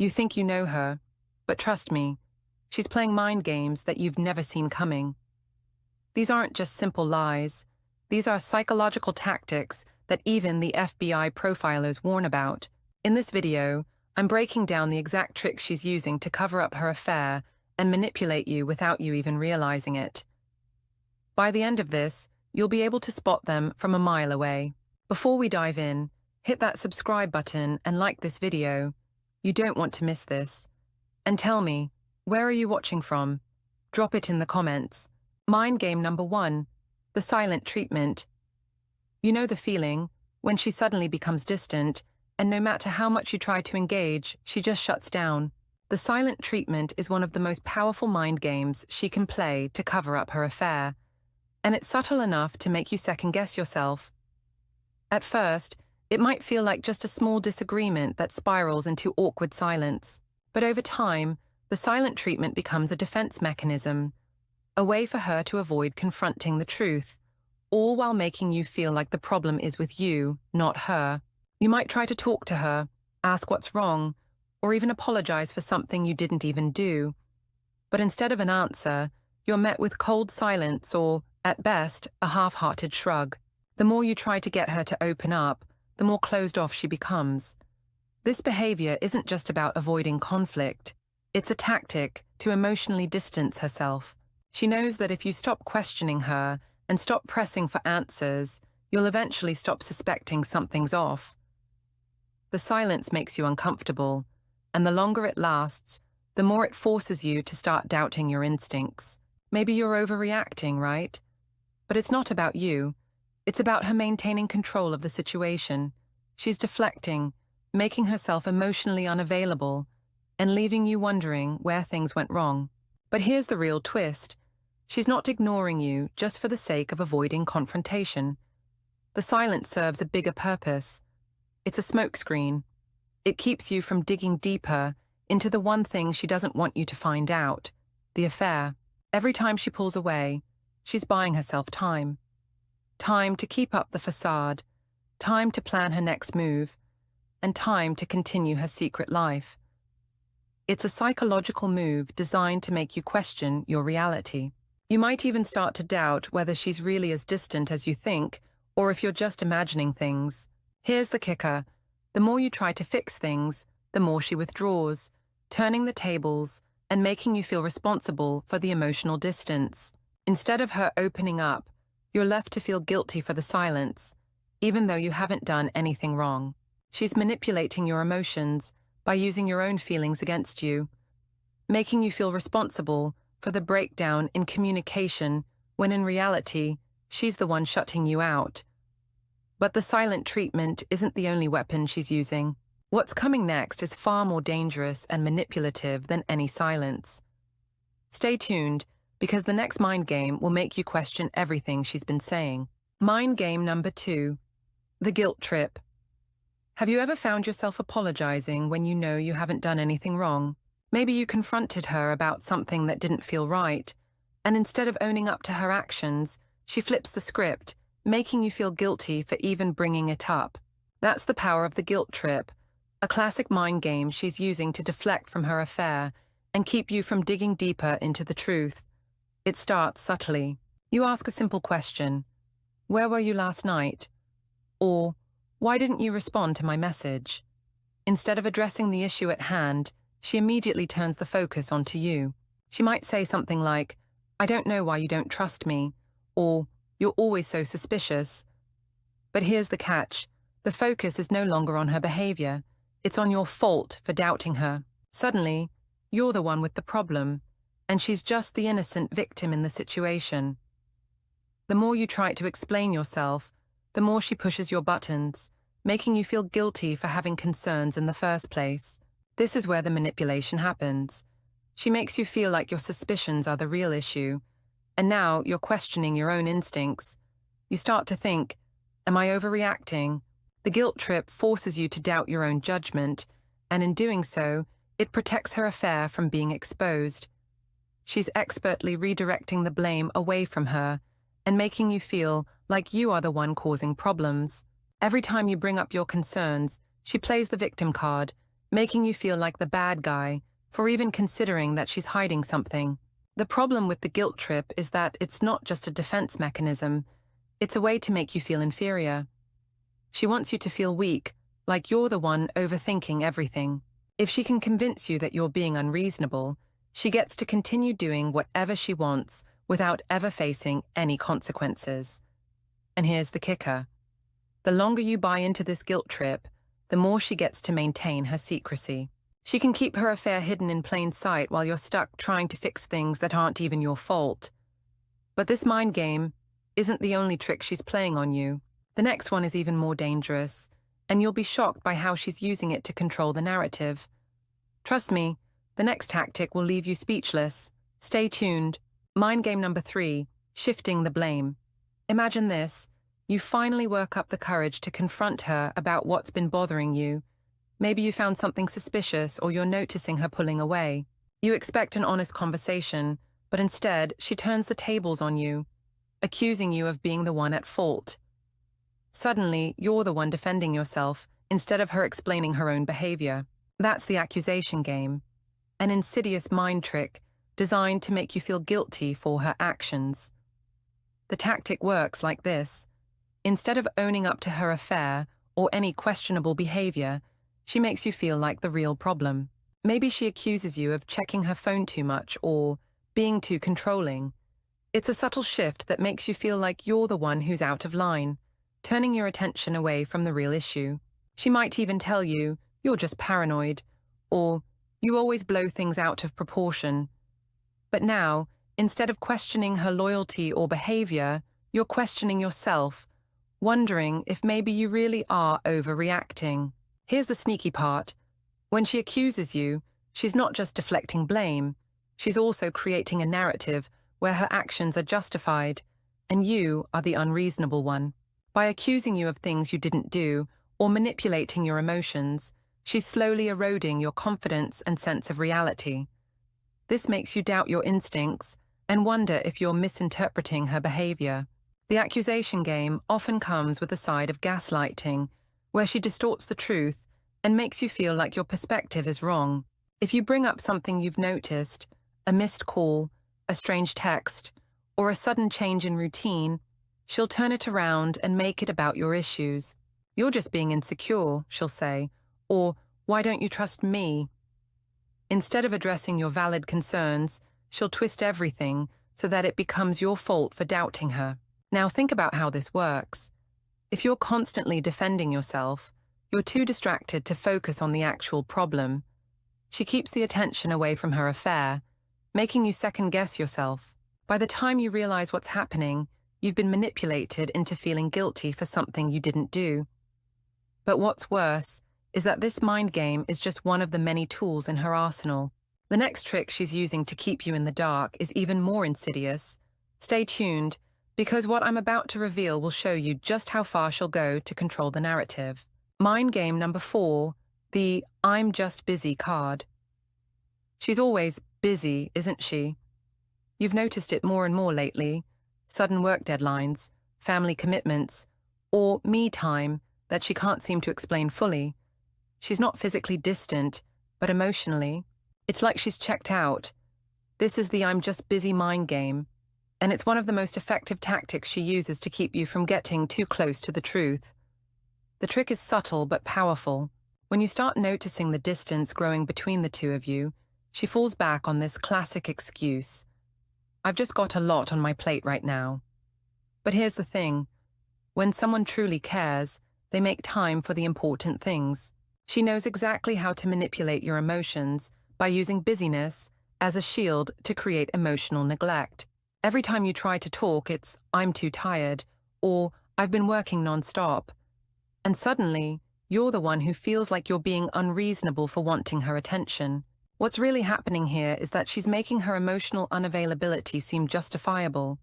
You think you know her, but trust me, she's playing mind games that you've never seen coming. These aren't just simple lies. These are psychological tactics that even the FBI profilers warn about. In this video, I'm breaking down the exact tricks she's using to cover up her affair and manipulate you without you even realizing it. By the end of this, you'll be able to spot them from a mile away. Before we dive in, hit that subscribe button and like this video. You don't want to miss this. And tell me, where are you watching from? Drop it in the comments. Mind game number 1, the silent treatment. You know the feeling, when she suddenly becomes distant, and no matter how much you try to engage, she just shuts down. The silent treatment is one of the most powerful mind games she can play to cover up her affair, and it's subtle enough to make you second-guess yourself. At first, it might feel like just a small disagreement that spirals into awkward silence, but over time, the silent treatment becomes a defense mechanism, a way for her to avoid confronting the truth, all while making you feel like the problem is with you, not her. You might try to talk to her, ask what's wrong, or even apologize for something you didn't even do. But instead of an answer, you're met with cold silence or, at best, a half-hearted shrug. The more you try to get her to open up, the more closed off she becomes. This behavior isn't just about avoiding conflict. It's a tactic to emotionally distance herself. She knows that if you stop questioning her and stop pressing for answers, you'll eventually stop suspecting something's off. The silence makes you uncomfortable, and the longer it lasts, the more it forces you to start doubting your instincts. Maybe you're overreacting, right? But it's not about you. It's about her maintaining control of the situation. She's deflecting, making herself emotionally unavailable, and leaving you wondering where things went wrong. But here's the real twist. She's not ignoring you just for the sake of avoiding confrontation. The silence serves a bigger purpose. It's a smokescreen. It keeps you from digging deeper into the one thing she doesn't want you to find out, the affair. Every time she pulls away, she's buying herself time. Time to keep up the facade, time to plan her next move, and time to continue her secret life. It's a psychological move designed to make you question your reality. You might even start to doubt whether she's really as distant as you think, or if you're just imagining things. Here's the kicker. The more you try to fix things, the more she withdraws, turning the tables and making you feel responsible for the emotional distance. Instead of her opening up, you're left to feel guilty for the silence, even though you haven't done anything wrong. She's manipulating your emotions by using your own feelings against you, making you feel responsible for the breakdown in communication when in reality, she's the one shutting you out. But the silent treatment isn't the only weapon she's using. What's coming next is far more dangerous and manipulative than any silence. Stay tuned, because the next mind game will make you question everything she's been saying. Mind game number 2, the guilt trip. Have you ever found yourself apologizing when you know you haven't done anything wrong? Maybe you confronted her about something that didn't feel right, and instead of owning up to her actions, she flips the script, making you feel guilty for even bringing it up. That's the power of the guilt trip, a classic mind game she's using to deflect from her affair and keep you from digging deeper into the truth. It starts subtly. You ask a simple question. Where were you last night? Or, why didn't you respond to my message? Instead of addressing the issue at hand, she immediately turns the focus onto you. She might say something like, I don't know why you don't trust me, or you're always so suspicious. But here's the catch. The focus is no longer on her behavior. It's on your fault for doubting her. Suddenly, you're the one with the problem, and she's just the innocent victim in the situation. The more you try to explain yourself, the more she pushes your buttons, making you feel guilty for having concerns in the first place. This is where the manipulation happens. She makes you feel like your suspicions are the real issue, and now you're questioning your own instincts. You start to think, am I overreacting? The guilt trip forces you to doubt your own judgment, and in doing so, it protects her affair from being exposed. She's expertly redirecting the blame away from her and making you feel like you are the one causing problems. Every time you bring up your concerns, she plays the victim card, making you feel like the bad guy for even considering that she's hiding something. The problem with the guilt trip is that it's not just a defense mechanism, it's a way to make you feel inferior. She wants you to feel weak, like you're the one overthinking everything. If she can convince you that you're being unreasonable, she gets to continue doing whatever she wants without ever facing any consequences. And here's the kicker. The longer you buy into this guilt trip, the more she gets to maintain her secrecy. She can keep her affair hidden in plain sight while you're stuck trying to fix things that aren't even your fault. But this mind game isn't the only trick she's playing on you. The next one is even more dangerous, and you'll be shocked by how she's using it to control the narrative. Trust me, the next tactic will leave you speechless. Stay tuned. Mind game number 3, shifting the blame. Imagine this. You finally work up the courage to confront her about what's been bothering you. Maybe you found something suspicious or you're noticing her pulling away. You expect an honest conversation, but instead she turns the tables on you, accusing you of being the one at fault. Suddenly, you're the one defending yourself instead of her explaining her own behavior. That's the accusation game, an insidious mind trick designed to make you feel guilty for her actions. The tactic works like this. Instead of owning up to her affair or any questionable behavior, she makes you feel like the real problem. Maybe she accuses you of checking her phone too much or being too controlling. It's a subtle shift that makes you feel like you're the one who's out of line, turning your attention away from the real issue. She might even tell you, you're just paranoid, or you always blow things out of proportion. But now, instead of questioning her loyalty or behavior, you're questioning yourself, wondering if maybe you really are overreacting. Here's the sneaky part. When she accuses you, she's not just deflecting blame, she's also creating a narrative where her actions are justified, and you are the unreasonable one. By accusing you of things you didn't do or manipulating your emotions, she's slowly eroding your confidence and sense of reality. This makes you doubt your instincts and wonder if you're misinterpreting her behavior. The accusation game often comes with a side of gaslighting, where she distorts the truth and makes you feel like your perspective is wrong. If you bring up something you've noticed, a missed call, a strange text, or a sudden change in routine, she'll turn it around and make it about your issues. You're just being insecure, she'll say, or why don't you trust me? Instead of addressing your valid concerns, she'll twist everything so that it becomes your fault for doubting her. Now think about how this works. If you're constantly defending yourself, you're too distracted to focus on the actual problem. She keeps the attention away from her affair, making you second-guess yourself. By the time you realize what's happening, you've been manipulated into feeling guilty for something you didn't do. But what's worse is that this mind game is just one of the many tools in her arsenal. The next trick she's using to keep you in the dark is even more insidious. Stay tuned, because what I'm about to reveal will show you just how far she'll go to control the narrative. Mind game number 4, the "I'm just busy" card. She's always busy, isn't she? You've noticed it more and more lately. Sudden work deadlines, family commitments, or me time that she can't seem to explain fully. She's not physically distant, but emotionally. It's like she's checked out. This is the "I'm just busy" mind game, and it's one of the most effective tactics she uses to keep you from getting too close to the truth. The trick is subtle but powerful. When you start noticing the distance growing between the two of you, she falls back on this classic excuse. I've just got a lot on my plate right now. But here's the thing. When someone truly cares, they make time for the important things. She knows exactly how to manipulate your emotions by using busyness as a shield to create emotional neglect. Every time you try to talk, it's "I'm too tired" or "I've been working non-stop." And suddenly, you're the one who feels like you're being unreasonable for wanting her attention. What's really happening here is that she's making her emotional unavailability seem justifiable.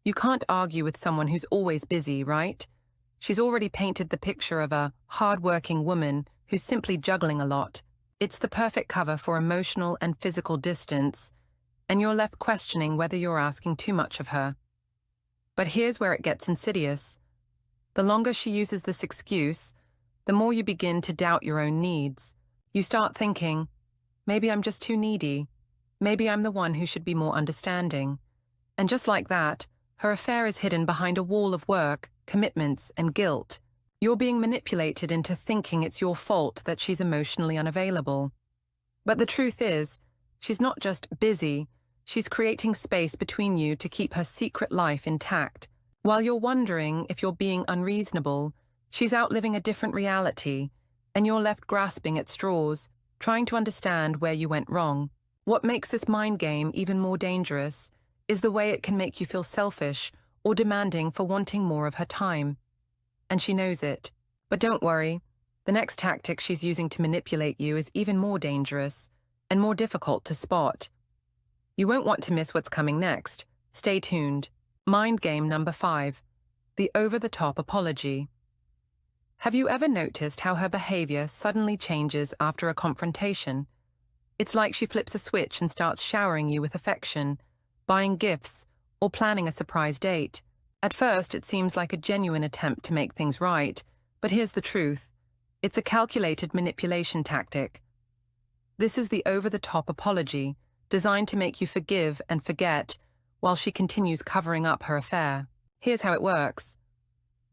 You can't argue with someone who's always busy, right? She's already painted the picture of a hard-working woman who's simply juggling a lot. It's the perfect cover for emotional and physical distance, and you're left questioning whether you're asking too much of her. But here's where it gets insidious. The longer she uses this excuse, the more you begin to doubt your own needs. You start thinking, maybe I'm just too needy. Maybe I'm the one who should be more understanding. And just like that, her affair is hidden behind a wall of work, commitments, and guilt. You're being manipulated into thinking it's your fault that she's emotionally unavailable. But the truth is, she's not just busy, she's creating space between you to keep her secret life intact. While you're wondering if you're being unreasonable, she's out living a different reality, and you're left grasping at straws, trying to understand where you went wrong. What makes this mind game even more dangerous is the way it can make you feel selfish or demanding for wanting more of her time. And she knows it. But don't worry, the next tactic she's using to manipulate you is even more dangerous and more difficult to spot. You won't want to miss what's coming next. Stay tuned. Mind game number 5, the over-the-top apology. Have you ever noticed how her behavior suddenly changes after a confrontation? It's like she flips a switch and starts showering you with affection, buying gifts, or planning a surprise date. At first, it seems like a genuine attempt to make things right, but here's the truth. It's a calculated manipulation tactic. This is the over-the-top apology, designed to make you forgive and forget while she continues covering up her affair. Here's how it works.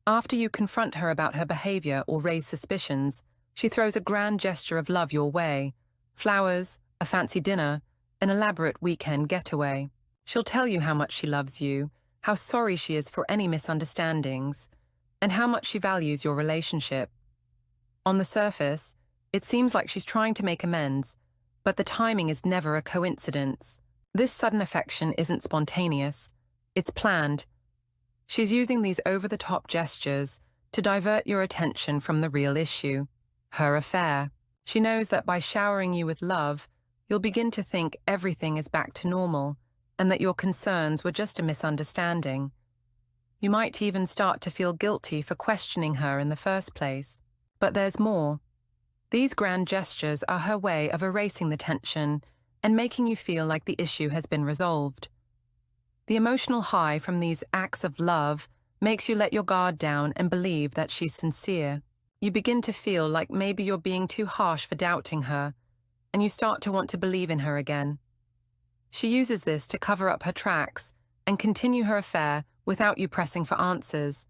After you confront her about her behavior or raise suspicions, she throws a grand gesture of love your way: flowers, a fancy dinner, an elaborate weekend getaway. She'll tell you how much she loves you, how sorry she is for any misunderstandings, and how much she values your relationship. On the surface, it seems like she's trying to make amends, but the timing is never a coincidence. This sudden affection isn't spontaneous, it's planned. She's using these over-the-top gestures to divert your attention from the real issue, her affair. She knows that by showering you with love, you'll begin to think everything is back to normal, and that your concerns were just a misunderstanding. You might even start to feel guilty for questioning her in the first place. But there's more. These grand gestures are her way of erasing the tension and making you feel like the issue has been resolved. The emotional high from these acts of love makes you let your guard down and believe that she's sincere. You begin to feel like maybe you're being too harsh for doubting her, and you start to want to believe in her again. She uses this to cover up her tracks and continue her affair without you pressing for answers.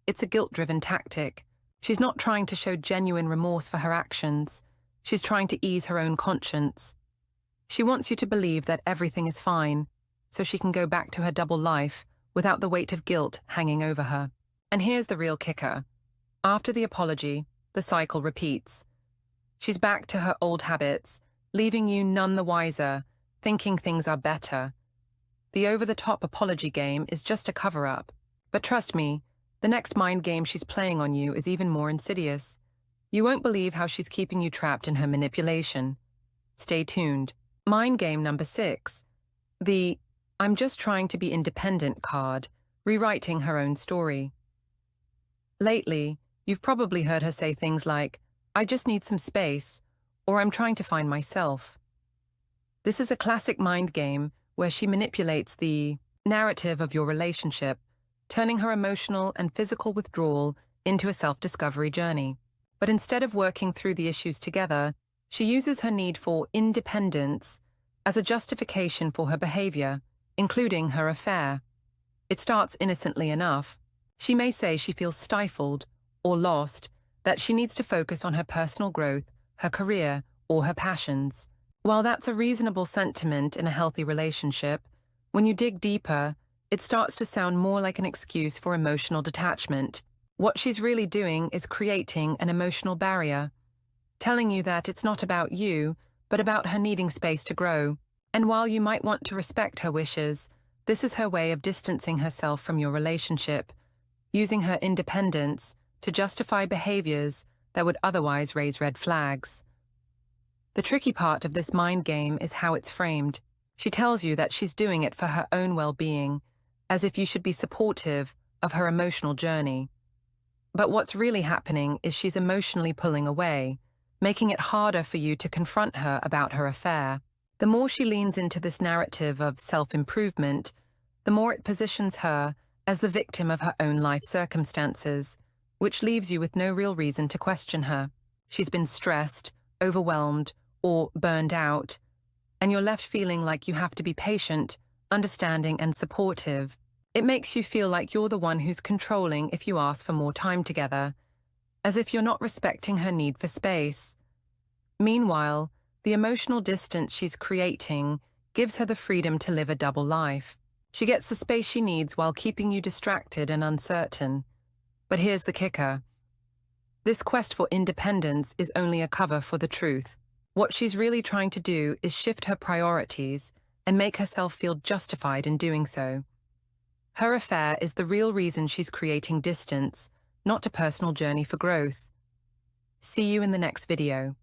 It's a guilt-driven tactic. She's not trying to show genuine remorse for her actions. She's trying to ease her own conscience. She wants you to believe that everything is fine, so she can go back to her double life without the weight of guilt hanging over her. And here's the real kicker. After the apology, the cycle repeats. She's back to her old habits, leaving you none the wiser, thinking things are better. The over-the-top apology game is just a cover-up. But trust me, the next mind game she's playing on you is even more insidious. You won't believe how she's keeping you trapped in her manipulation. Stay tuned. Mind game number 6. The "I'm just trying to be independent" card, rewriting her own story. Lately, you've probably heard her say things like, "I just need some space," or "I'm trying to find myself." This is a classic mind game where she manipulates the narrative of your relationship, turning her emotional and physical withdrawal into a self-discovery journey. But instead of working through the issues together, she uses her need for independence as a justification for her behavior, including her affair. It starts innocently enough. She may say she feels stifled or lost, that she needs to focus on her personal growth, her career, or her passions. While that's a reasonable sentiment in a healthy relationship, when you dig deeper, it starts to sound more like an excuse for emotional detachment. What she's really doing is creating an emotional barrier, telling you that it's not about you, but about her needing space to grow. And while you might want to respect her wishes, this is her way of distancing herself from your relationship, using her independence to justify behaviors that would otherwise raise red flags. The tricky part of this mind game is how it's framed. She tells you that she's doing it for her own well-being, as if you should be supportive of her emotional journey. But what's really happening is she's emotionally pulling away, making it harder for you to confront her about her affair. The more she leans into this narrative of self-improvement, the more it positions her as the victim of her own life circumstances, which leaves you with no real reason to question her. She's been stressed, overwhelmed, or burned out, and you're left feeling like you have to be patient, understanding, and supportive. It makes you feel like you're the one who's controlling if you ask for more time together, as if you're not respecting her need for space. Meanwhile, the emotional distance she's creating gives her the freedom to live a double life. She gets the space she needs while keeping you distracted and uncertain. But here's the kicker. This quest for independence is only a cover for the truth. What she's really trying to do is shift her priorities and make herself feel justified in doing so. Her affair is the real reason she's creating distance, not a personal journey for growth. See you in the next video.